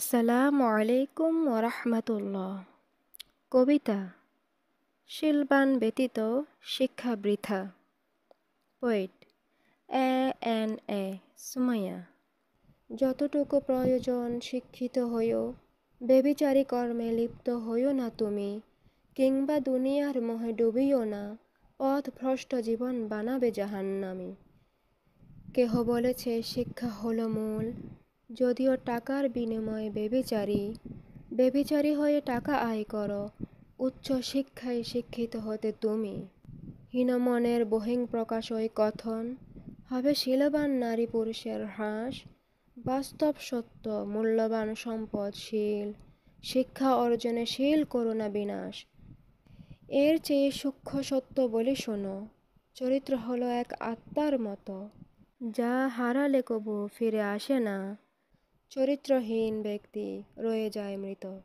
আসসালামু আলাইকুম ওরহমতুল্লাহ। কবিতা শিলবান ব্যতীত শিক্ষা বৃথা। পোয়েট এ সুমাইয়া। যতটুকু প্রয়োজন শিক্ষিত হইও, বেবিচারী কর্মে লিপ্ত হইও না তুমি, কিংবা দুনিয়ার মোহে ডুবিও না, পথভ্রষ্ট জীবন বানাবে জাহান্নামী। কেহ বলেছে শিক্ষা হলো মূল, যদিও টাকার বিনিময়ে বেবিচারী হয়ে টাকা আয় করো, উচ্চ শিক্ষায় শিক্ষিত হতে তুমি। হীনমনের বহিঃপ্রকাশ ওই কথন, হবে শীলবান নারী পুরুষের হ্রাস। বাস্তব সত্য মূল্যবান সম্পদ শীল, শিক্ষা অর্জনে শীল করো না বিনাশ। এর চেয়ে সূক্ষ্ম সত্য বলি শোনো, চরিত্র হলো এক আত্মার মতো, যা হারালে কবু ফিরে আসে না। চরিত্রহীন ব্যক্তি রয়ে যায় মৃত।